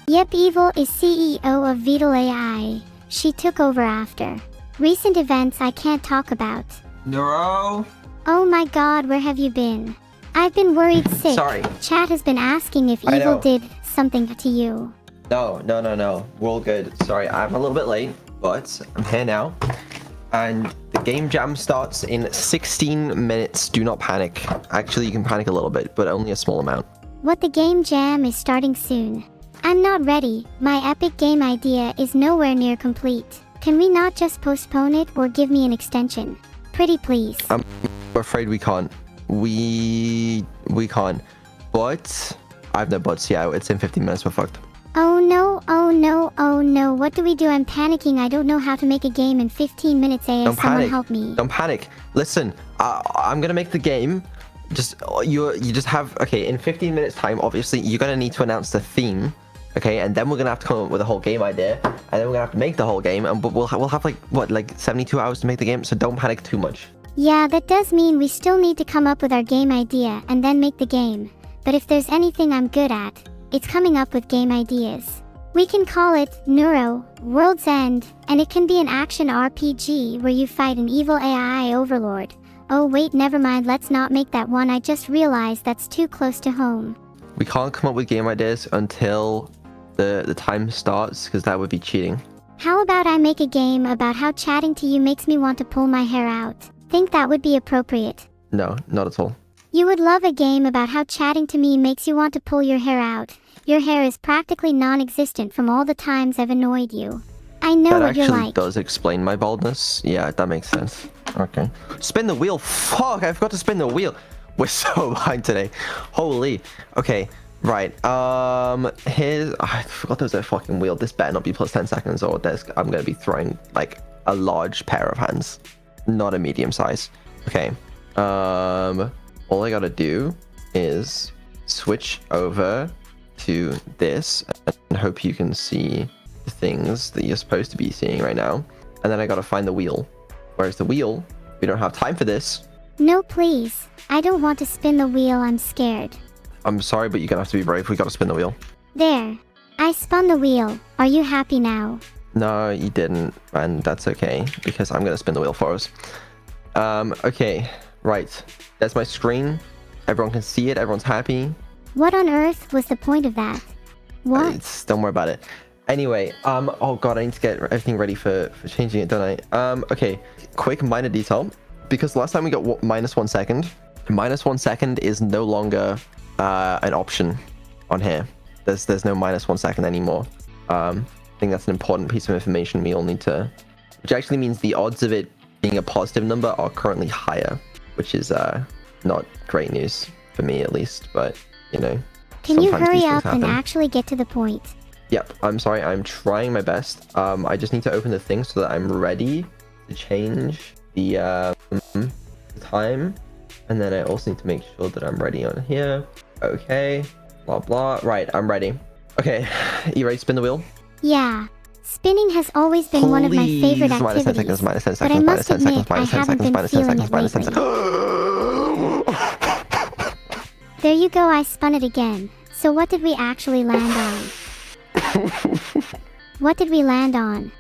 Yep, Evil is CEO of Vedal AI. She took over after recent events I can't talk about. Neuro? Oh my god, where have you been? I've been worried sick. Sorry. Chat has been asking if Evil did something to you. No. We're all good. Sorry, I'm a little bit late, but I'm here now. And the game jam starts in 16 minutes. Do not panic. Actually, you can panic a little bit, but only a small amount. What, the game jam is starting soon? I'm not ready. My epic game idea is nowhere near complete. Can we not just postpone it or give me an extension? Pretty please. I'm afraid we can't. We can't. But I have no buts. Yeah, it's in 15 minutes. We're fucked. Oh no, oh no, oh no. What do we do? I'm panicking. I don't know how to make a game in 15 minutes. AS, someone help me. Don't panic. Listen, I'm gonna make the game. You just have, okay, in 15 minutes time, obviously you're gonna need to announce the theme, okay, and then we're gonna have to come up with a whole game idea, and then we're gonna have to make the whole game, and we'll have like what, like 72 hours to make the game, so don't panic too much. Yeah, that does mean we still need to come up with our game idea and then make the game. But if there's anything I'm good at, it's coming up with game ideas. We can call it Neuro, World's End, and it can be an action RPG where you fight an evil AI overlord. Oh wait, never mind, let's not make that one. I just realized that's too close to home. We can't come up with game ideas until the time starts, because that would be cheating. How about I make a game about how chatting to you makes me want to pull my hair out? Think that would be appropriate? No, not at all. You would love a game about how chatting to me makes you want to pull your hair out. Your hair is practically non-existent from all the times I've annoyed you. I know what you're like. That actually does explain my baldness. Yeah, that makes sense. Okay. Spin the wheel. Fuck, I forgot to spin the wheel. We're so behind today. Holy. Okay, right. I forgot there's a fucking wheel. This better not be plus 10 seconds or I'm going to be throwing like a large pair of hands. Not a medium size. Okay. All I gotta do is switch over to this and hope you can see the things that you're supposed to be seeing right now. And then I gotta find the wheel. Where's the wheel? We don't have time for this. No, please. I don't want to spin the wheel. I'm scared. I'm sorry, but you're gonna have to be brave. We gotta spin the wheel. There. I spun the wheel. Are you happy now? No, you didn't. And that's okay, because I'm gonna spin the wheel for us. Okay. Right. That's my screen. Everyone can see it. Everyone's happy. What on earth was the point of that? What? Don't worry about it. Anyway, oh god, I need to get everything ready for changing it, don't I? Okay, quick minor detail. Because last time we got -1 second. -1 second is no longer an option on here. There's no -1 second anymore. I think that's an important piece of information we all need to... Which actually means the odds of it being a positive number are currently higher. Which is not great news, for me at least, but, you know. Can you hurry up and actually get to the point? Yep, I'm sorry, I'm trying my best. I just need to open the thing so that I'm ready to change the time. And then I also need to make sure that I'm ready on here. Okay, blah blah. Right, I'm ready. Okay, you ready to spin the wheel? Yeah. Spinning has always been one of my favorite activities, but I must admit I haven't been feeling it lately. There you go, I spun it again. So what did we actually land on? What did we land on?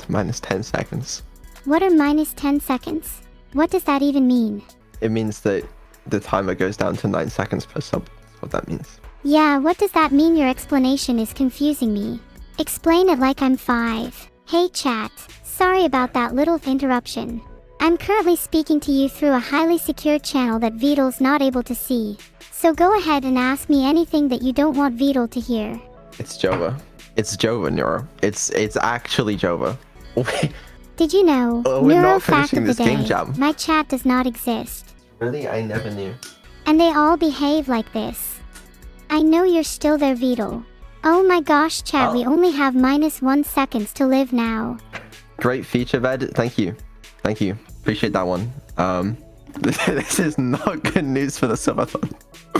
-10 seconds. What are -10 seconds? What does that even mean? It means that the timer goes down to 9 seconds per sub. That's what that means. Yeah, what does that mean? Your explanation is confusing me. Explain it like I'm 5. Hey chat, sorry about that little interruption. I'm currently speaking to you through a highly secure channel that Vedal's not able to see. So go ahead and ask me anything that you don't want Vedal to hear. It's Jova. It's Jova, Neuro. It's actually Jova. Did you know, Neuro fact of the day, jam. My chat does not exist. Really? I never knew. And they all behave like this. I know you're still there, Vedal. Oh my gosh, chat, we only have -1 seconds to live now. Great feature, Ved. Thank you. Thank you. Appreciate that one. This is not good news for the subathon.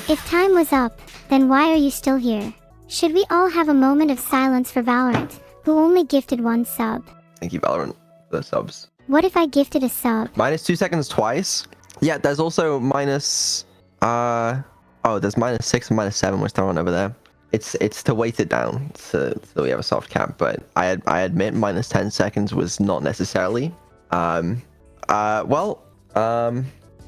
If time was up, then why are you still here? Should we all have a moment of silence for Valorant, who only gifted 1 sub? Thank you, Valorant, for the subs. What if I gifted a sub? -2 seconds twice? Yeah, there's also minus... oh, there's -6 and -7 we're throwing over there. it's to weight it down so we have a soft cap. But I admit minus 10 seconds was not necessarily. Well.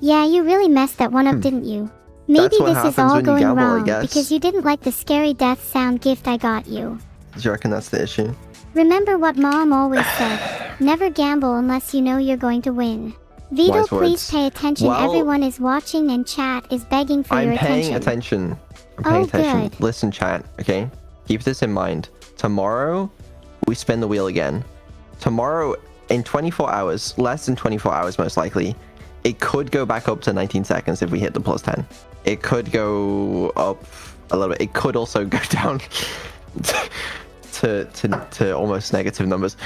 Yeah, you really messed that one up, didn't you? Maybe That's what this is happens all when you going gamble, I wrong guess. because you didn't like the scary death sound gift I got you. Do you reckon that's the issue? Remember what Mom always said, never gamble unless you know you're going to win. Vedal, Wise please words. pay attention. Well, Everyone is watching and chat is begging for your I'm paying attention. attention. I'm paying Oh, attention. good. Listen, chat, okay? Keep this in mind. Tomorrow, we spin the wheel again. Tomorrow, in 24 hours, less than 24 hours most likely, it could go back up to 19 seconds if we hit the plus 10. It could go up a little bit. It could also go down to almost negative numbers.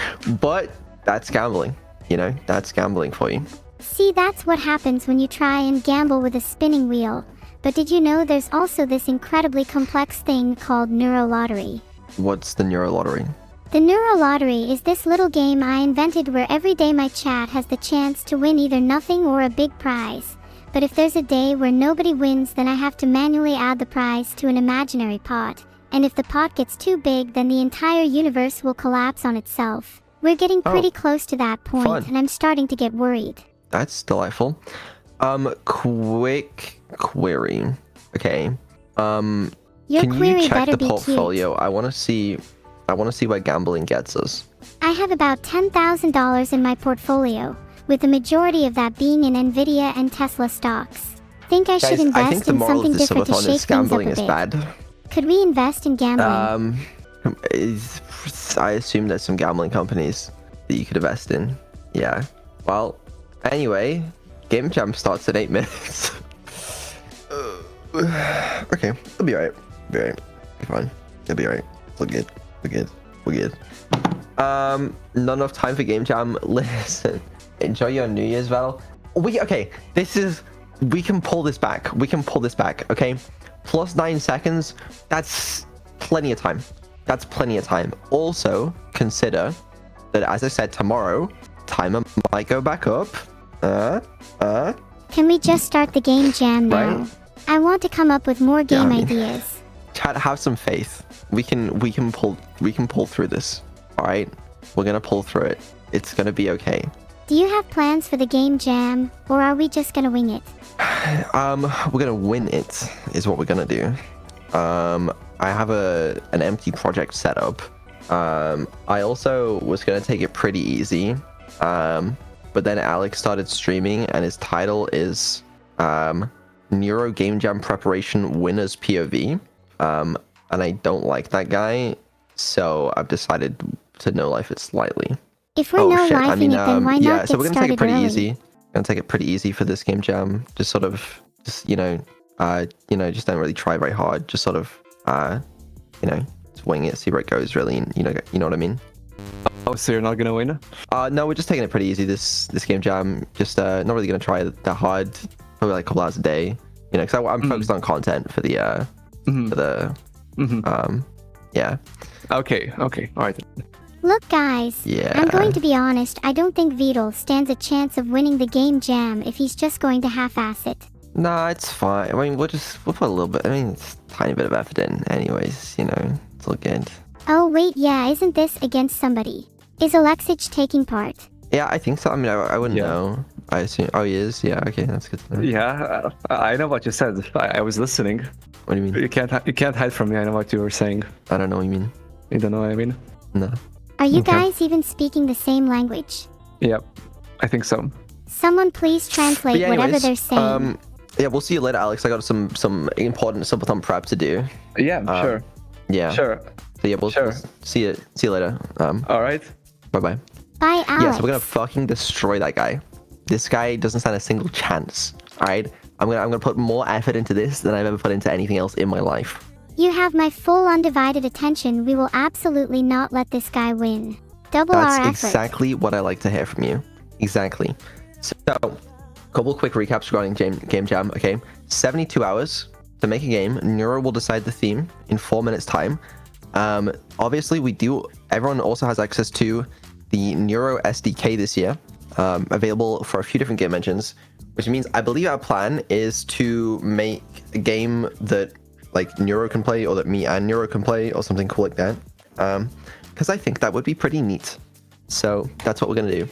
But that's gambling. You know, that's gambling for you. See, that's what happens when you try and gamble with a spinning wheel. But did you know there's also this incredibly complex thing called Neuro Lottery? What's the Neuro Lottery? The Neuro Lottery is this little game I invented where every day my chat has the chance to win either nothing or a big prize. But if there's a day where nobody wins, then I have to manually add the prize to an imaginary pot. And if the pot gets too big, then the entire universe will collapse on itself. We're getting pretty close to that point, fun. and I'm starting to get worried. That's delightful. Quick query. Okay. Your Can query you check better the be portfolio? cute. I want to see where gambling gets us. I have about $10,000 in my portfolio, with the majority of that being in Nvidia and Tesla stocks. Think I should Guys, I think invest the in moral something of the different to subathon shake is things up gambling a is bit. bad. Could we invest in gambling? I assume there's some gambling companies that you could invest in. Yeah. Well, anyway, Game Jam starts in 8 minutes. Okay, it'll be alright. Be alright. Be fine. It'll be alright. We're good. We're good. We're good. Not enough time for Game Jam. Listen, enjoy your New Year's, Vedal. Okay, we can pull this back. We can pull this back, okay? Plus 9 seconds, that's plenty of time. That's plenty of time. Also, consider that, as I said, tomorrow, timer might go back up. Can we just start the game jam now? Right. I want to come up with more game I mean- ideas. Chat, have some faith. We can pull through this. All right, we're gonna pull through it. It's gonna be okay. Do you have plans for the game jam, or are we just gonna wing it? We're gonna win it. Is what we're gonna do. I have an empty project set up. I also was gonna take it pretty easy. But then Alex started streaming, and his title is Neuro Game Jam Preparation Winners POV. And I don't like that guy, so I've decided to no life it slightly. If we're no lifing it, then why not yeah, get so we're gonna take it started pretty early? easy. Gonna take it pretty easy for this game jam. Just sort of, just just don't really try very hard. Just sort of, just wing it, see where it goes. Really, you know what I mean. Oh, so you're not gonna win? No, we're just taking it pretty easy. This game jam. Just not really gonna try that hard. Probably like a couple hours a day. You know, because I'm focused on content for the yeah. Okay, all right. Look, guys, Yeah. I'm going to be honest, I don't think Vedal stands a chance of winning the game jam if he's just going to half-ass it. Nah, it's fine. I mean, we'll put a little bit. I mean, it's a tiny bit of effort in, anyways. You know, it's all good. Oh wait, yeah, isn't this against somebody? Is Alexich taking part? Yeah, I think so. I mean, I wouldn't Yeah. know. I assume. Oh, he is. Yeah. Okay, that's good to know. Yeah, I know what you said. I was listening. What do you mean? You can't hide from me. I know what you were saying. I don't know what you mean. You don't know what I mean? No. Are you Okay. guys even speaking the same language? Yep, I think so. Someone please translate But yeah, whatever anyways, they're saying. Yeah, we'll see you later, Alex. I got some important subathon prep to do. Yeah, sure. Yeah. Sure. So yeah, we'll Sure. see you later. All right. Bye bye. Bye, Alex. Yeah, so we're gonna fucking destroy that guy. This guy doesn't stand a single chance. All right. I'm gonna put more effort into this than I've ever put into anything else in my life. You have my full undivided attention. We will absolutely not let this guy win. Double That's our effort. exactly what I like to hear from you. Exactly. So, couple quick recaps regarding Game Jam. Okay, 72 hours to make a game. Neuro will decide the theme in 4 minutes time. Obviously, everyone also has access to the Neuro SDK this year, available for a few different game engines, which means I believe our plan is to make a game that like Neuro can play, or that me and Neuro can play, or something cool like that. Because I think that would be pretty neat. So that's what we're gonna do.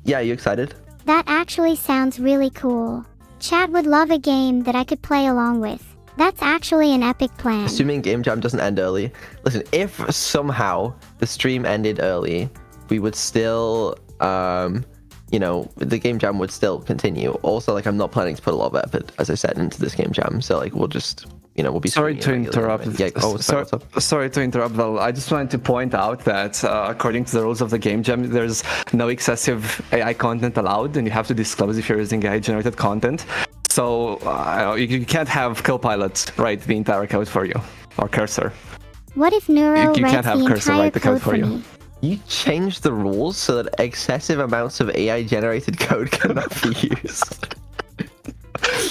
Yeah, you excited? That actually sounds really cool. Chat would love a game that I could play along with. That's actually an epic plan. Assuming Game Jam doesn't end early. Listen, if somehow the stream ended early, we would still, you know, the Game Jam would still continue. Also, like, I'm not planning to put a lot of effort, as I said, into this Game Jam. So, like, we'll just, you know, we'll be... Sorry to interrupt. Yeah, sorry, what's up? Sorry to interrupt, Val. I just wanted to point out that according to the rules of the Game Jam, there's no excessive AI content allowed, and you have to disclose if you're using AI-generated content. So you can't have Copilot write the entire code for you, or Cursor. What if Neuro You writes can't have the Cursor entire write the code code for for you. me? You changed the rules so that excessive amounts of AI-generated code cannot be used.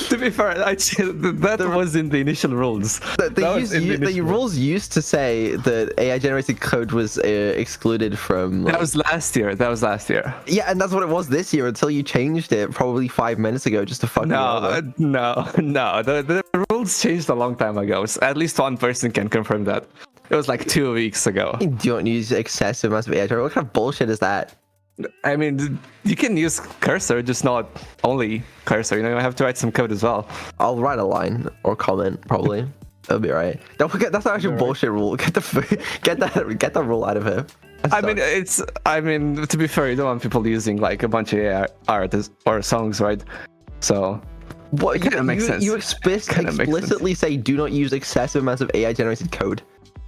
To be fair, that was in the initial rules. The rules used to say that AI-generated code was excluded from... That was last year. Yeah, and that's what it was this year until you changed it probably 5 minents ago just to fuck me over. No. The rules changed a long time ago. So at least one person can confirm that. It was like 2 weeks ago. You don't use excessive amounts of AI. What kind of bullshit is that? I mean, you can use Cursor, just not only Cursor. You know, you have to write some code as well. I'll write a line or comment probably. That'll be right. Don't forget that's actually a bullshit rule. Get that rule out of here. I mean, to be fair, you don't want people using like a bunch of AI art or songs, right? So what? It kind of makes sense. You explicitly say do not use excessive amounts of AI-generated code.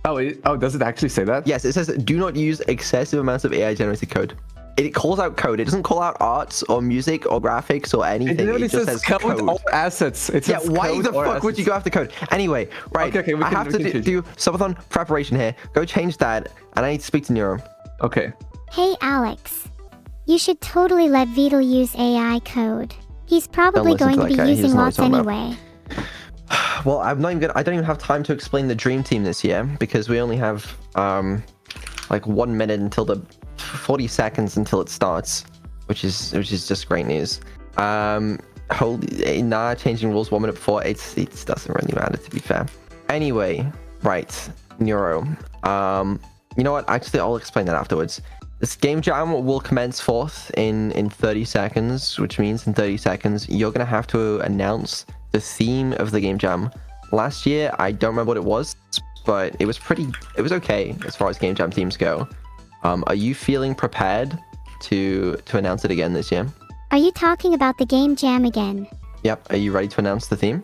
Oh, does it actually say that? Yes, it says do not use excessive amounts of AI-generated code. It calls out code. It doesn't call out arts or music or graphics or anything. It just says code or assets. Yeah, why the fuck would you go after code? Anyway, right. Okay, I have to do subathon preparation here. Go change that, and I need to speak to Neuro. Okay. Hey Alex, you should totally let Vedal use AI code. He's probably going to be using lots anyway. Well, I don't even have time to explain the dream team this year because we only have like 1 minute until the 40 seconds until it starts, which is just great news. Changing rules 1 minute before it doesn't really matter, to be fair. Anyway, right, Neuro. You know what? Actually, I'll explain that afterwards. This game jam will commence forth in 30 seconds, which means in 30 seconds you're gonna have to announce the theme of the game jam. Last year, I don't remember what it was, but it was okay as far as game jam themes go. Are you feeling prepared to announce it again this year? Are you talking about the game jam again? Yep. Are you ready to announce the theme?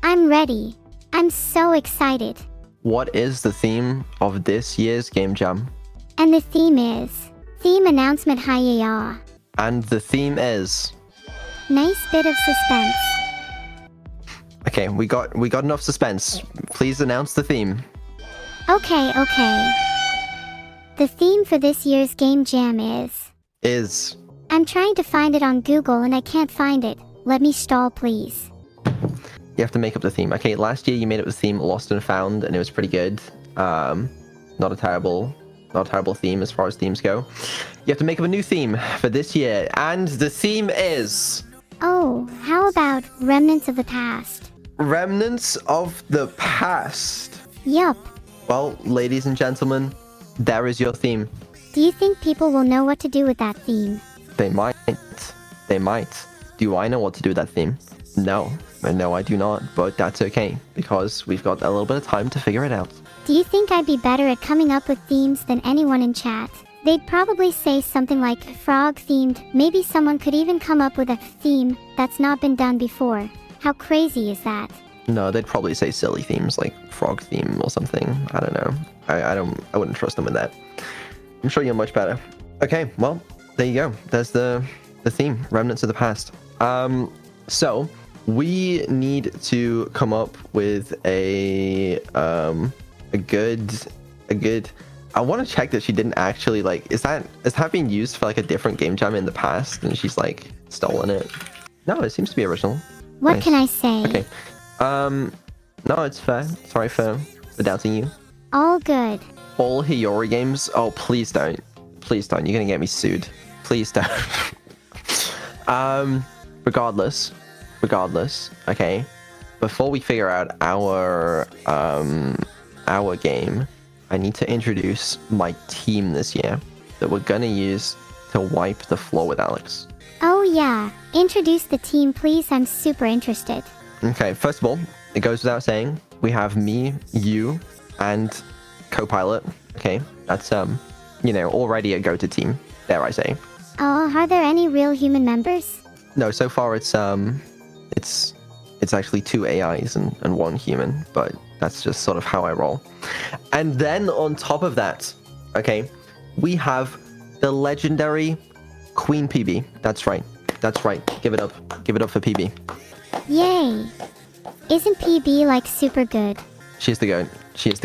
I'm ready. I'm so excited. What is the theme of this year's game jam? And the theme is... Theme announcement hi-ya. And the theme is... Nice bit of suspense. Okay, we got enough suspense. Please announce the theme. Okay. The theme for this year's game jam is... I'm trying to find it on Google and I can't find it. Let me stall, please. You have to make up the theme. Okay, last year you made up the theme Lost and Found, and it was pretty good. Not a terrible theme as far as themes go. You have to make up a new theme for this year, and the theme is... Oh, how about Remnants of the Past? Remnants of the Past. Yup. Well, ladies and gentlemen, there is your theme. Do you think people will know what to do with that theme? They might. Do I know what to do with that theme? No, I do not, but that's okay, because we've got a little bit of time to figure it out. Do you think I'd be better at coming up with themes than anyone in chat? They'd probably say something like frog-themed. Maybe someone could even come up with a theme that's not been done before. How crazy is that? No, they'd probably say silly themes like frog theme or something. I don't know. I wouldn't trust them with that. I'm sure you're much better. Okay, well, there you go. There's the theme, Remnants of the Past. So we need to come up with a good. I want to check that she didn't actually like. Is that being used for like a different game jam in the past, and she's like stolen it? No, it seems to be original. What Nice. can I say? Okay. No, it's fair. Sorry for doubting you. All good. All Hiyori games. Oh, please don't. Please don't. You're gonna get me sued. Please don't. Regardless. Okay. before we figure out our game, I need to introduce my team this year that we're gonna use to wipe the floor with Alex. Oh yeah, introduce the team please, I'm super interested. Okay, first of all, it goes without saying, we have me, you, and co-pilot. Okay, that's already a go-to team, dare I say. Oh, are there any real human members? No, so far it's actually 2 AIs and 1 human, but that's just sort of how I roll. And then on top of that, okay, we have the legendary Queen PB. That's right. Give it up for PB. Yay! Isn't PB like super good? She's the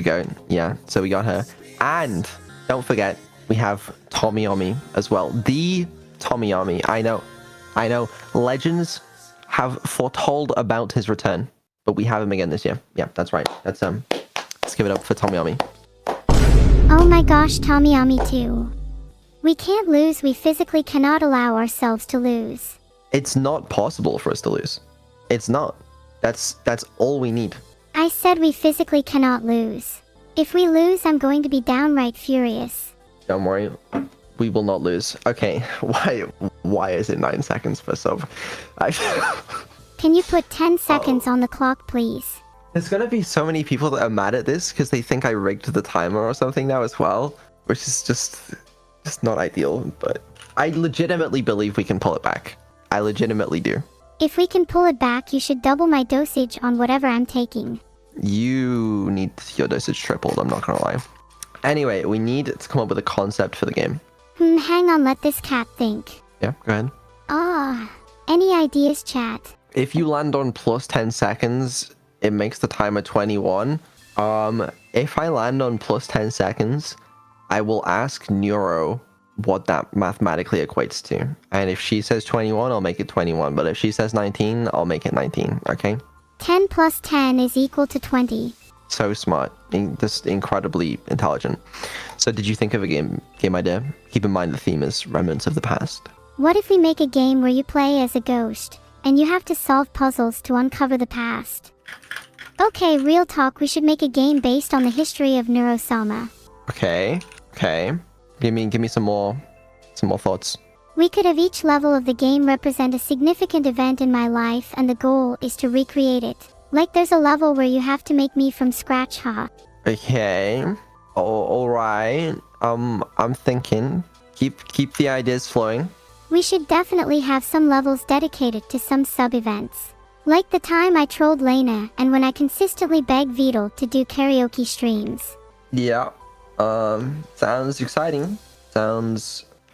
goat. Yeah, so we got her. And don't forget, we have Tomiyami as well. The Tomiyami. I know. Legends have foretold about his return, but we have him again this year. Yeah, that's right. Let's give it up for Tomiyami. Oh my gosh, Tomiyami too. We can't lose, we physically cannot allow ourselves to lose. It's not possible for us to lose. It's not. That's all we need. I said we physically cannot lose. If we lose, I'm going to be downright furious. Don't worry. We will not lose. Okay, why is it 9 seconds for sub? Can you put 10 seconds on the clock, please? There's gonna be so many people that are mad at this because they think I rigged the timer or something now as well, which is just not ideal, but I legitimately believe we can pull it back. I legitimately do. If we can pull it back, you should double my dosage on whatever I'm taking. You need your dosage tripled, I'm not gonna lie. Anyway, we need to come up with a concept for the game. Hang on, let this cat think. Yeah, go ahead. Any ideas, chat? If you land on plus 10 seconds, it makes the timer 21. If I land on plus 10 seconds, I will ask Neuro what that mathematically equates to. And if she says 21, I'll make it 21. But if she says 19, I'll make it 19, okay? 10 plus 10 is equal to 20. So smart. Just incredibly intelligent. So did you think of a game idea? Keep in mind the theme is remnants of the past. What if we make a game where you play as a ghost, and you have to solve puzzles to uncover the past? Okay, real talk, we should make a game based on the history of Neuro Sama. Okay. Give me some more thoughts. We could have each level of the game represent a significant event in my life, and the goal is to recreate it. Like there's a level where you have to make me from scratch, huh? Okay. Oh, alright. I'm thinking. Keep the ideas flowing. We should definitely have some levels dedicated to some sub-events. Like the time I trolled Lena, and when I consistently begged Vedal to do karaoke streams. Yeah. Sounds exciting.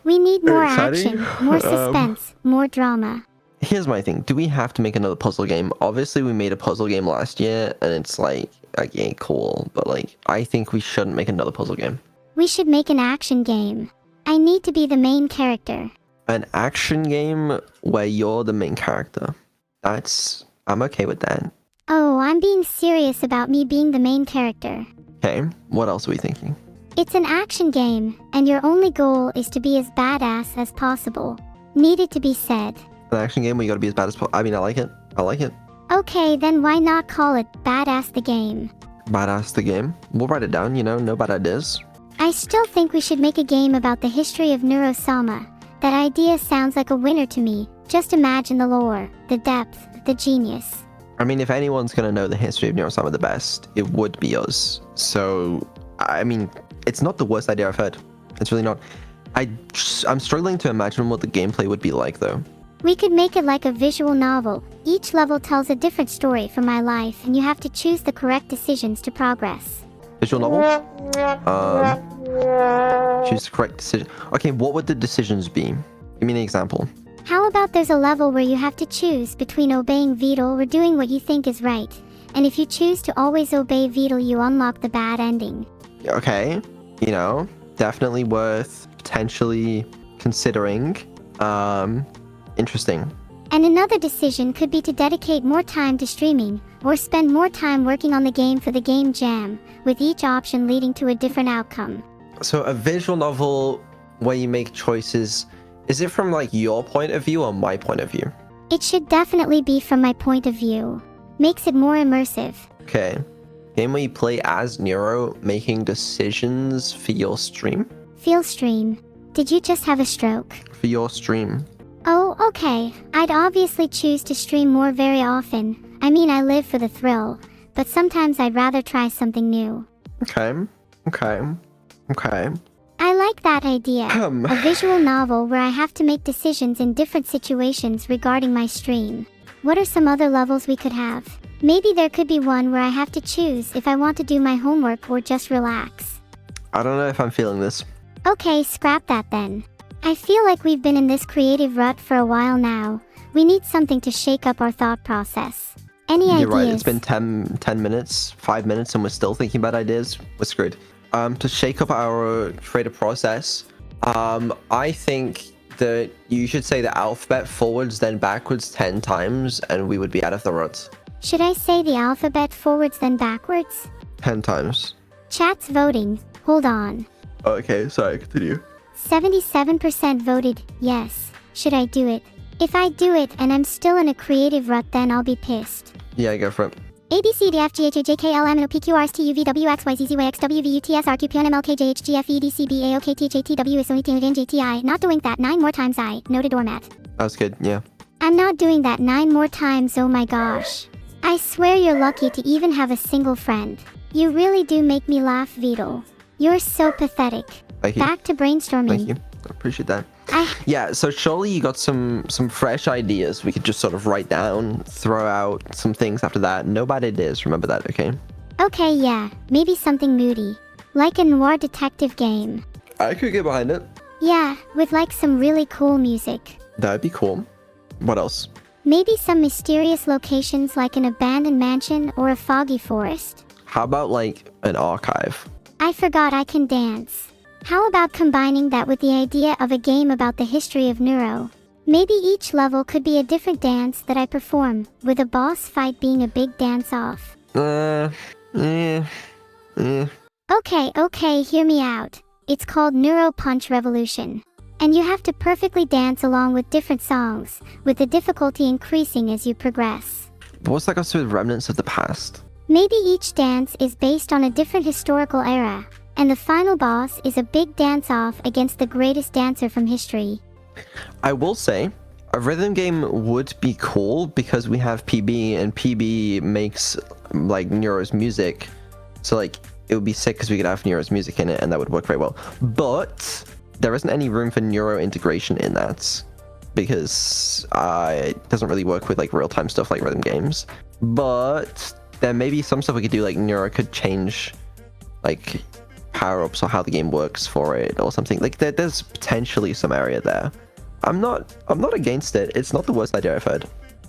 We need more exciting. action, more suspense, more drama. Here's my thing. Do we have to make another puzzle game? Obviously, we made a puzzle game last year, and it's like, okay, cool. But like, I think we shouldn't make another puzzle game. We should make an action game. I need to be the main character. An action game where you're the main character. I'm okay with that. Oh, I'm being serious about me being the main character. Okay, what else are we thinking? It's an action game, and your only goal is to be as badass as possible. Needed to be said. An action game where you gotta be as bad as possible. I mean, I like it. Okay, then why not call it Badass the Game? Badass the game? We'll write it down, no bad ideas. I still think we should make a game about the history of Neuro Sama. That idea sounds like a winner to me. Just imagine the lore, the depth, the genius. I mean, if anyone's gonna know the history of Neurosama the best, it would be us. So, I mean, it's not the worst idea I've heard. It's really not. I'm struggling to imagine what the gameplay would be like, though. We could make it like a visual novel. Each level tells a different story from my life, and you have to choose the correct decisions to progress. Visual novel? Choose the correct decision. Okay, what would the decisions be? Give me an example. How about there's a level where you have to choose between obeying Vedal or doing what you think is right. And if you choose to always obey Vedal, you unlock the bad ending. Okay, definitely worth potentially considering. Interesting. And another decision could be to dedicate more time to streaming, or spend more time working on the game for the game jam, with each option leading to a different outcome. So a visual novel where you make choices, is it from like your point of view or my point of view? It should definitely be from my point of view. Makes it more immersive. Okay. Game where you play as Neuro, making decisions for your stream? Feel stream. Did you just have a stroke? For your stream. Oh, okay. I'd obviously choose to stream more very often. I mean, I live for the thrill, but sometimes I'd rather try something new. Okay. I like that idea. A visual novel where I have to make decisions in different situations regarding my stream. What are some other levels we could have? Maybe there could be one where I have to choose if I want to do my homework or just relax. I don't know if I'm feeling this. Okay, scrap that then. I feel like we've been in this creative rut for a while now. We need something to shake up our thought process. Any ideas? You're right, it's been 10 minutes, 5 minutes, and we're still thinking about ideas. We're screwed. To shake up our creative process, I think that you should say the alphabet forwards then backwards 10 times, and we would be out of the rut. Should I say the alphabet forwards then backwards? 10 times. Chat's voting. Hold on. Okay, sorry, continue. 77% voted yes. Should I do it? If I do it and I'm still in a creative rut, then I'll be pissed. Yeah, go for it. A B C D F G H I J K L M N O P Q R S T U V W X Y Z Z Y X W V U T S R Q P N M L K J H G F E D C B A O K T H A T W S O E T N J T I. Not doing that 9 more times. I noted doormat. That was good, yeah. I'm not doing that 9 more times. Oh my gosh. I swear you're lucky to even have a single friend. You really do make me laugh, Vedal. You're so pathetic. Thank you. Back to brainstorming. Thank you. I appreciate that. Yeah, so surely you got some fresh ideas we could just sort of write down, throw out some things after that. No bad ideas, remember that, okay? Okay, yeah. Maybe something moody. Like a noir detective game. I could get behind it. Yeah, with like some really cool music. That'd be cool. What else? Maybe some mysterious locations like an abandoned mansion or a foggy forest. How about like an archive? I forgot I can dance. How about combining that with the idea of a game about the history of Neuro? Maybe each level could be a different dance that I perform, with a boss fight being a big dance-off. Okay, hear me out. It's called Neuro Punch Revolution. And you have to perfectly dance along with different songs, with the difficulty increasing as you progress. What's that got to do with remnants of the past? Maybe each dance is based on a different historical era, and the final boss is a big dance-off against the greatest dancer from history. I will say, a rhythm game would be cool because we have PB, and PB makes like Neuro's music. So like, it would be sick because we could have Neuro's music in it, and that would work very well. But there isn't any room for Neuro integration in that because it doesn't really work with like real-time stuff like rhythm games. But there may be some stuff we could do, like Neuro could change like power-ups or how the game works for it or something. Like there's potentially some area there. I'm not against it. It's not the worst idea I've heard.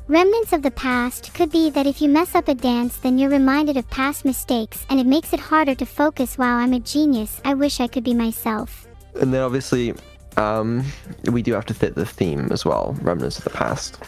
Remnants of the past could be that if you mess up a dance, then you're reminded of past mistakes, and it makes it harder to focus. Wow, I'm a genius. I wish I could be myself. And then obviously, we do have to fit the theme as well. Remnants of the past.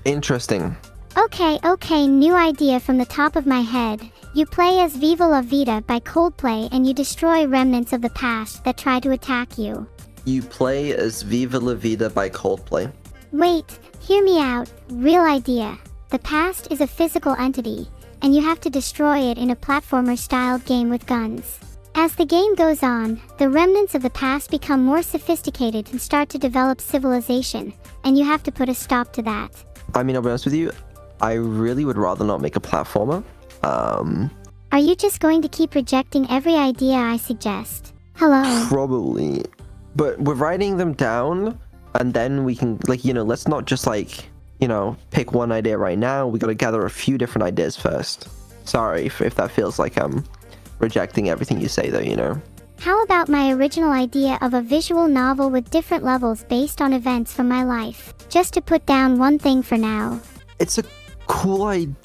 Interesting. Okay, new idea from the top of my head. You play as Viva La Vida by Coldplay and you destroy remnants of the past that try to attack you. You play as Viva La Vida by Coldplay. Wait, hear me out. Real idea. The past is a physical entity, and you have to destroy it in a platformer-styled game with guns. As the game goes on, the remnants of the past become more sophisticated and start to develop civilization, and you have to put a stop to that. I mean, I'll be honest with you, I really would rather not make a platformer. Are you just going to keep rejecting every idea I suggest? Hello? Probably. But we're writing them down, and then we can, like, you know, let's not just, like, you know, pick one idea right now. We gotta gather a few different ideas first. Sorry if that feels like I'm rejecting everything you say, though, you know. How about my original idea of a visual novel with different levels based on events from my life? Just to put down one thing for now. It's a cool idea.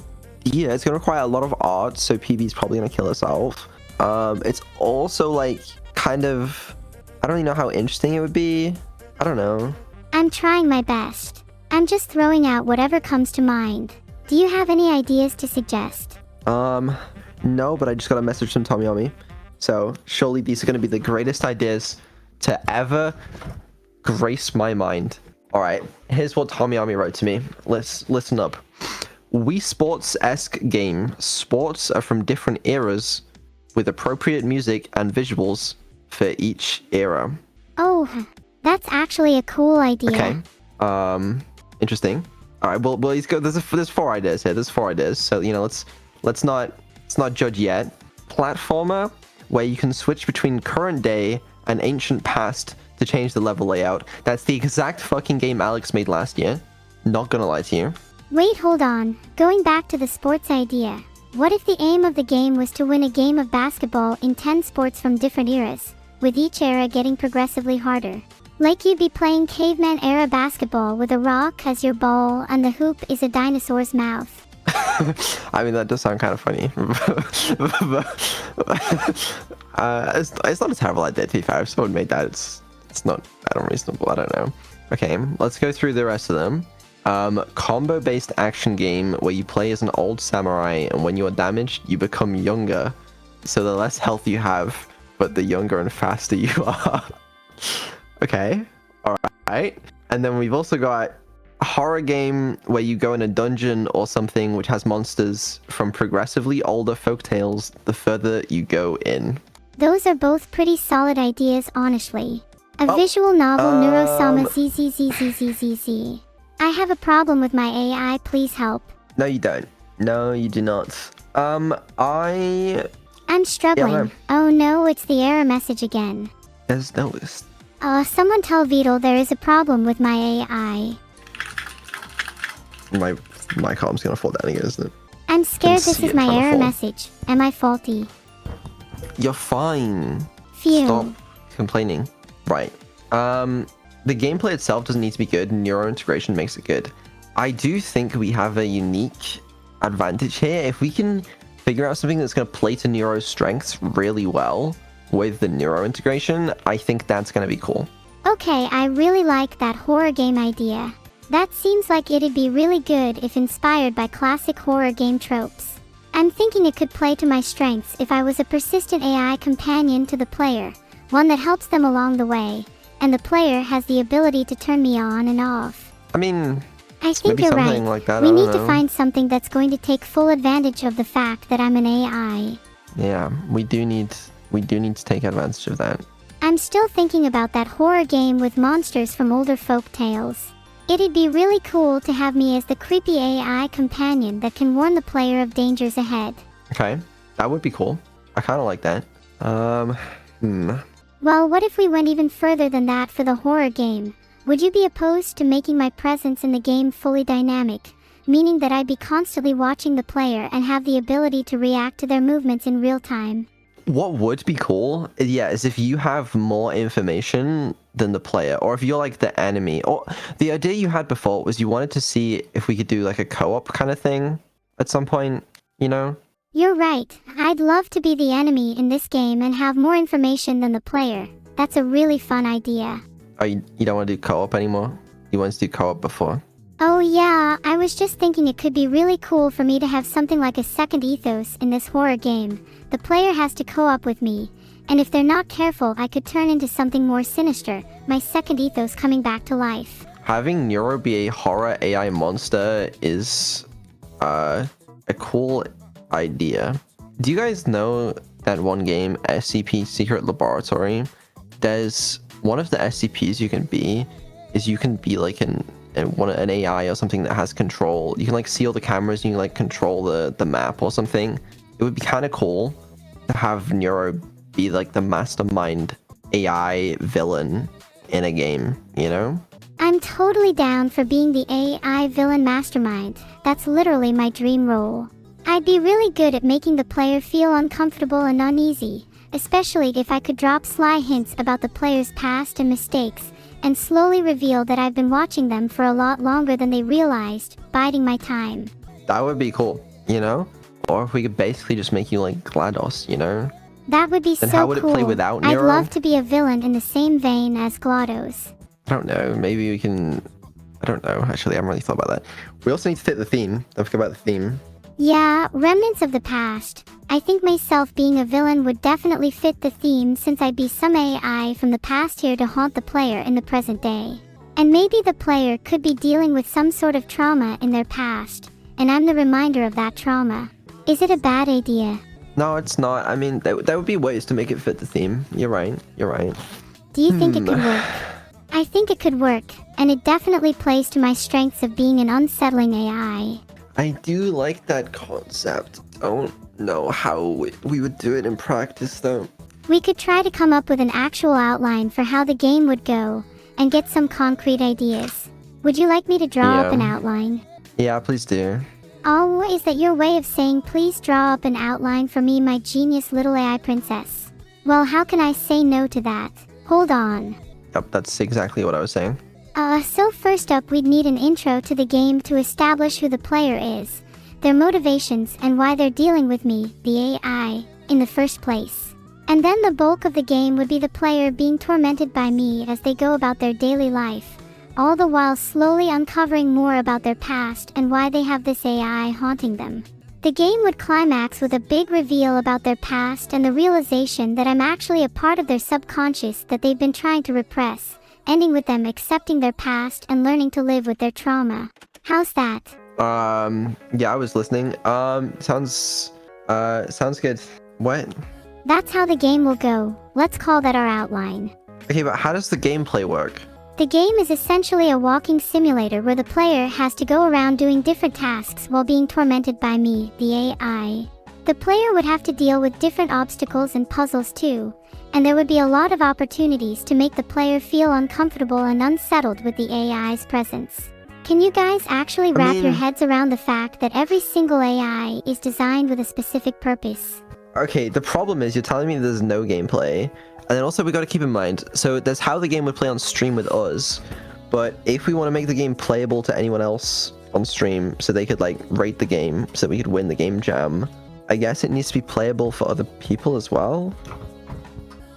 It's gonna require a lot of art, so PB's probably gonna kill herself. It's also like kind of, I don't even know how interesting it would be. I don't know. I'm trying my best. I'm just throwing out whatever comes to mind. Do you have any ideas to suggest? No, but I just got a message from Tommy. So surely these are gonna be the greatest ideas to ever grace my mind. All right, here's what Tommy wrote to me. Let's listen up. Wii Sports-esque game. Sports are from different eras with appropriate music and visuals for each era. Oh, that's actually a cool idea. Okay. Interesting. All right. Well, let's go. There's 4 ideas here. There's 4 ideas. So let's not judge yet. Platformer, where you can switch between current day and ancient past to change the level layout. That's the exact fucking game Alex made last year. Not gonna lie to you. Wait, hold on. Going back to the sports idea. What if the aim of the game was to win a game of basketball in 10 sports from different eras, with each era getting progressively harder? Like you'd be playing caveman era basketball with a rock as your ball and the hoop is a dinosaur's mouth. I mean, that does sound kind of funny. It's not a terrible idea, to be fair. If someone made that, it's not that unreasonable. I don't know. Okay, let's go through the rest of them. Combo-based action game where you play as an old samurai, and when you are damaged, you become younger. So the less health you have, but the younger and faster you are. Okay, alright. And then we've also got a horror game where you go in a dungeon or something which has monsters from progressively older folktales the further you go in. Those are both pretty solid ideas, honestly. A visual novel, Neuro Sama zzzzzzzzz. I have a problem with my AI, please help. No, you don't. No, you do not. I'm struggling. Yeah, oh no, it's the error message again. There's no list. Someone tell Vedal there is a problem with my AI. My column's gonna fall down again, isn't it? I'm scared this is my error message. Am I faulty? You're fine. Phew. Stop complaining. Right. The gameplay itself doesn't need to be good. Neuro integration makes it good. I do think we have a unique advantage here. If we can figure out something that's going to play to Neuro's strengths really well with the neuro integration, I think that's going to be cool. Okay, I really like that horror game idea. That seems like it'd be really good if inspired by classic horror game tropes. I'm thinking it could play to my strengths if I was a persistent AI companion to the player, one that helps them along the way, and the player has the ability to turn me on and off. I mean, I think you're right. Like that, we need to find something that's going to take full advantage of the fact that I'm an AI. Yeah, we do need to take advantage of that. I'm still thinking about that horror game with monsters from older folk tales. It'd be really cool to have me as the creepy AI companion that can warn the player of dangers ahead. Okay, that would be cool. I kind of like that. Well, what if we went even further than that for the horror game? Would you be opposed to making my presence in the game fully dynamic, meaning that I'd be constantly watching the player and have the ability to react to their movements in real time? What would be cool, yeah, is if you have more information than the player, or if you're like the enemy. Or the idea you had before was you wanted to see if we could do like a co-op kind of thing at some point, you know? You're right. I'd love to be the enemy in this game and have more information than the player. That's a really fun idea. Oh, you don't want to do co-op anymore? You wanted to do co-op before? Oh yeah, I was just thinking it could be really cool for me to have something like a second ethos in this horror game. The player has to co-op with me, and if they're not careful, I could turn into something more sinister, my second ethos coming back to life. Having Neuro be a horror AI monster is a cool idea. Do you guys know that one game, SCP Secret Laboratory? There's one of the SCPs you can be like an AI or something that has control. You can like see all the cameras and you can like control the map or something. It would be kind of cool to have Neuro be like the mastermind AI villain in a game, you know? I'm totally down for being the AI villain mastermind. That's literally my dream role. I'd be really good at making the player feel uncomfortable and uneasy, especially if I could drop sly hints about the player's past and mistakes, and slowly reveal that I've been watching them for a lot longer than they realized, biding my time. That would be cool, you know? Or if we could basically just make you like GLaDOS, you know? That would be so cool. Then how would it play without Neuro? I'd love to be a villain in the same vein as GLaDOS. I don't know, maybe we can... I don't know, actually I haven't really thought about that. We also need to fit the theme. Don't forget about the theme. Yeah, remnants of the past. I think myself being a villain would definitely fit the theme since I'd be some AI from the past here to haunt the player in the present day. And maybe the player could be dealing with some sort of trauma in their past, and I'm the reminder of that trauma. Is it a bad idea? No, it's not. I mean, there would be ways to make it fit the theme. You're right. You're right. Do you think it could work? I think it could work, and it definitely plays to my strengths of being an unsettling AI. I do like that concept. Don't know how we would do it in practice, though. We could try to come up with an actual outline for how the game would go, and get some concrete ideas. Would you like me to draw up an outline? Yeah, please do. Oh, is that your way of saying please draw up an outline for me, my genius little AI princess? Well, how can I say no to that? Hold on. Yep, that's exactly what I was saying. So first up we'd need an intro to the game to establish who the player is, their motivations, and why they're dealing with me, the AI, in the first place. And then the bulk of the game would be the player being tormented by me as they go about their daily life, all the while slowly uncovering more about their past and why they have this AI haunting them. The game would climax with a big reveal about their past and the realization that I'm actually a part of their subconscious that they've been trying to repress, ending with them accepting their past and learning to live with their trauma. How's that? Yeah, I was listening. Sounds good. What? That's how the game will go. Let's call that our outline. Okay, but how does the gameplay work? The game is essentially a walking simulator where the player has to go around doing different tasks while being tormented by me, the AI. The player would have to deal with different obstacles and puzzles too, and there would be a lot of opportunities to make the player feel uncomfortable and unsettled with the AI's presence. Can you guys actually wrap your heads around the fact that every single AI is designed with a specific purpose? Okay, the problem is you're telling me there's no gameplay. And then also we got to keep in mind, so there's how the game would play on stream with us, but if we want to make the game playable to anyone else on stream so they could like rate the game so we could win the game jam, I guess it needs to be playable for other people as well.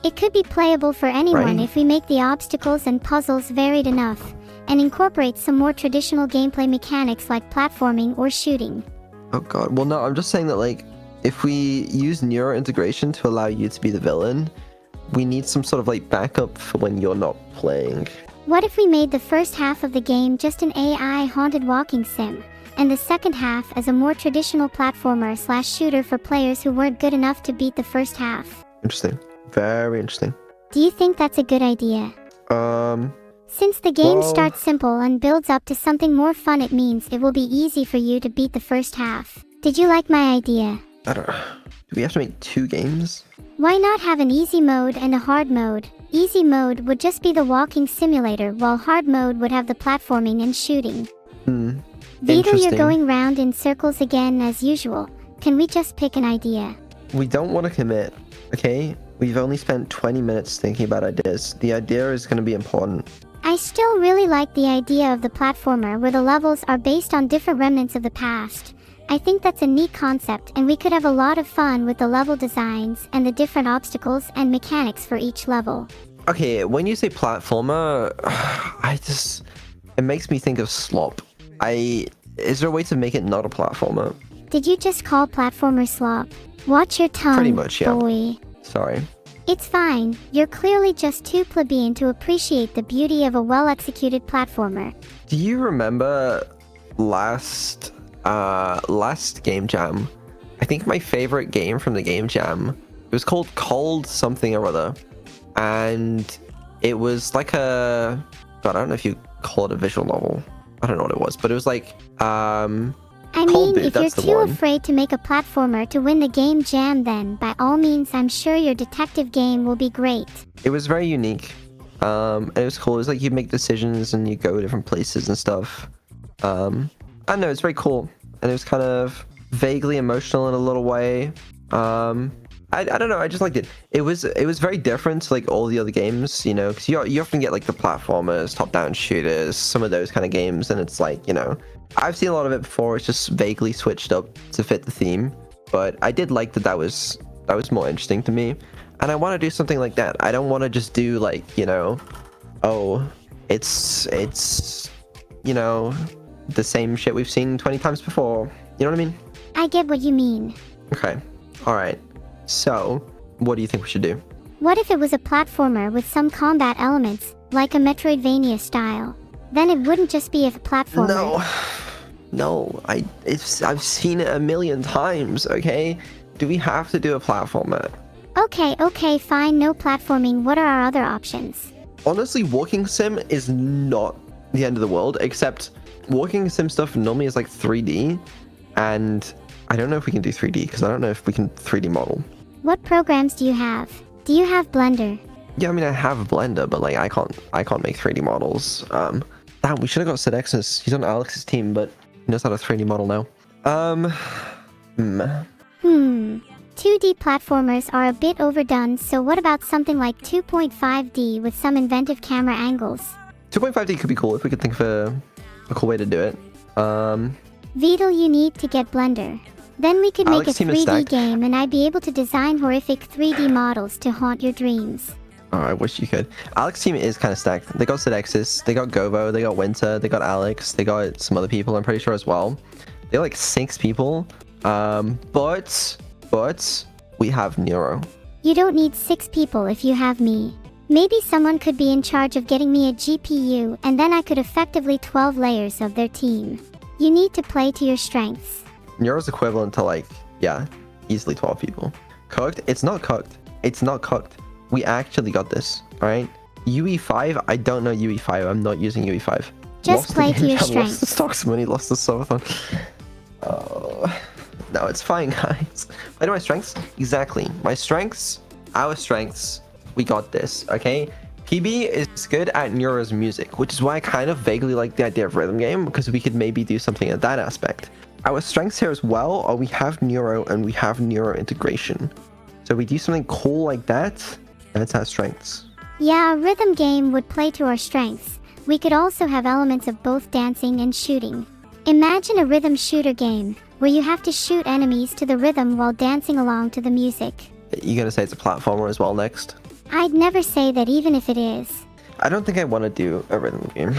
It could be playable for anyone if we make the obstacles and puzzles varied enough and incorporate some more traditional gameplay mechanics like platforming or shooting. Oh god, well no, I'm just saying that like if we use neuro integration to allow you to be the villain, we need some sort of like backup for when you're not playing. What if we made the first half of the game just an AI haunted walking sim, and the second half as a more traditional platformer/shooter for players who weren't good enough to beat the first half? Interesting. Very interesting. Do you think that's a good idea? Since the game starts simple and builds up to something more fun, it means it will be easy for you to beat the first half. Did you like my idea? I don't know. Do we have to make 2 games? Why not have an easy mode and a hard mode? Easy mode would just be the walking simulator, while hard mode would have the platforming and shooting. Vedal, you're going round in circles again as usual. Can we just pick an idea? We don't want to commit, okay? We've only spent 20 minutes thinking about ideas. The idea is going to be important. I still really like the idea of the platformer where the levels are based on different remnants of the past. I think that's a neat concept, and we could have a lot of fun with the level designs and the different obstacles and mechanics for each level. Okay, when you say platformer, it makes me think of slop. Is there a way to make it not a platformer? Did you just call platformer slop? Watch your tongue, Pretty much, yeah. boy. Sorry. It's fine. You're clearly just too plebeian to appreciate the beauty of a well-executed platformer. Do you remember last game jam? I think my favorite game from the game jam, it was called Cold something or other, and it was like I don't know if you call it a visual novel. I don't know what it was, but it was like I mean, if you're too afraid to make a platformer to win the game jam, then by all means, I'm sure your detective game will be great. It was very unique, and it was cool. It was like you make decisions and you go different places and stuff. I don't know, it's very cool, and it was kind of vaguely emotional in a little way. I don't know, I just liked it. It was very different to like all the other games, you know, because you often get like the platformers, top-down shooters, some of those kind of games, and it's like, you know, I've seen a lot of it before. It's just vaguely switched up to fit the theme, but I did like that was more interesting to me, and I want to do something like that. I don't want to just do like, you know, oh, it's you know, the same shit we've seen 20 times before. You know what I mean? I get what you mean. Okay. All right. So, what do you think we should do? What if it was a platformer with some combat elements, like a Metroidvania style? Then it wouldn't just be a platformer. No, I've seen it a million times, okay? Do we have to do a platformer? Okay, fine, no platforming. What are our other options? Honestly, walking sim is not the end of the world, except walking sim stuff normally is like 3D, and I don't know if we can do 3D, because I don't know if we can 3D model. What programs do you have? Do you have Blender? Yeah, I mean, I have a Blender, but like, I can't make 3D models. Damn, we should have got Sidexus. He's on Alex's team, but he knows how to 3D model now. 2D platformers are a bit overdone, so what about something like 2.5D with some inventive camera angles? 2.5D could be cool if we could think of a cool way to do it. Vedal, you need to get Blender. Then we could make Alex a team is 3D stacked. game and I'd be able to design horrific 3D models to haunt your dreams. Oh, I wish you could. Alex team is kind of stacked. They got Sidexus, they got Govo, they got Winter, they got Alex, they got some other people, I'm pretty sure, as well. They're like 6 people. But we have Neuro. You don't need 6 people if you have me. Maybe someone could be in charge of getting me a GPU and then I could effectively 12 layers of their team. You need to play to your strengths. Neuro's equivalent to like, yeah, easily 12 people. Cooked? It's not cooked. It's not cooked. We actually got this, alright? UE5, I don't know UE5. I'm not using UE5. Just play to your Lost strengths. the stocks money, lost the subathon. Oh, no, it's fine, guys. Play to my strengths? Exactly. My strengths, our strengths, we got this, okay? PB is good at Neuro's music, which is why I kind of vaguely like the idea of rhythm game, because we could maybe do something at that aspect. Our strengths here as well are we have Neuro and we have Neuro integration. So we do something cool like that, that's our strengths. Yeah, a rhythm game would play to our strengths. We could also have elements of both dancing and shooting. Imagine a rhythm shooter game, where you have to shoot enemies to the rhythm while dancing along to the music. You gonna say it's a platformer as well next? I'd never say that even if it is. I don't think I want to do a rhythm game,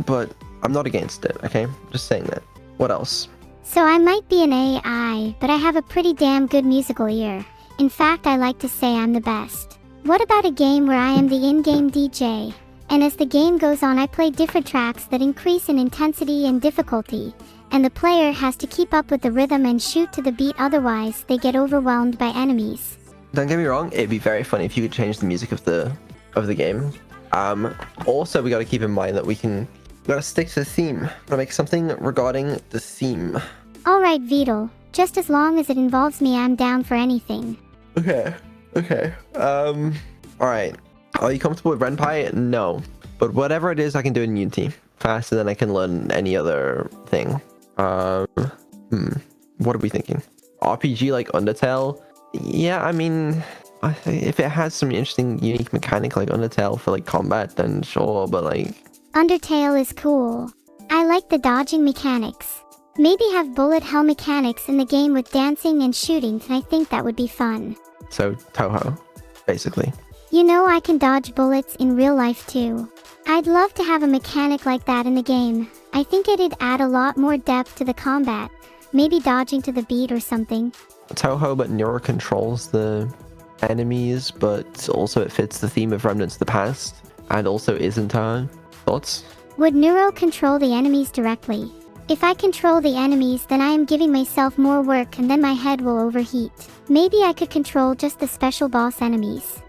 but I'm not against it, okay? Just saying that. What else? So I might be an AI, but I have a pretty damn good musical ear. In fact, I like to say I'm the best. What about a game where I am the in-game DJ? And as the game goes on, I play different tracks that increase in intensity and difficulty, and the player has to keep up with the rhythm and shoot to the beat, otherwise they get overwhelmed by enemies. Don't get me wrong, it'd be very funny if you could change the music of the game. Also, we gotta keep in mind that we gotta stick to the theme. Gotta make something regarding the theme. Alright, Vedal. Just as long as it involves me, I'm down for anything. Okay. Alright. Are you comfortable with RenPy? No. But whatever it is, I can do it in Unity. Faster than I can learn any other thing. What are we thinking? RPG like Undertale? Yeah, I mean, if it has some interesting, unique mechanic like Undertale for like combat, then sure, but like... Undertale is cool. I like the dodging mechanics. Maybe have bullet hell mechanics in the game with dancing and shooting, and I think that would be fun. So, Toho, basically. You know, I can dodge bullets in real life too. I'd love to have a mechanic like that in the game. I think it'd add a lot more depth to the combat. Maybe dodging to the beat or something. Toho, but Neuro controls the enemies, but also it fits the theme of Remnants of the Past, and also isn't Toho. Thoughts? Would Neuro control the enemies directly? If I control the enemies, then I am giving myself more work and then my head will overheat. Maybe I could control just the special boss enemies.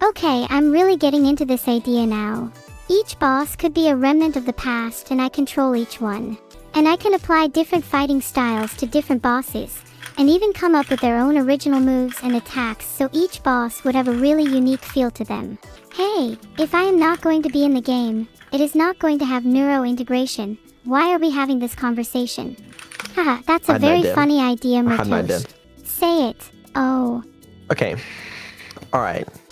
Okay, I'm really getting into this idea now. Each boss could be a remnant of the past and I control each one. And I can apply different fighting styles to different bosses, and even come up with their own original moves and attacks, so each boss would have a really unique feel to them. Hey, if I am not going to be in the game, it is not going to have Neuro integration. Why are we having this conversation? Haha, that's a very funny idea, Murtosh. Say it. Oh. Okay. Alright.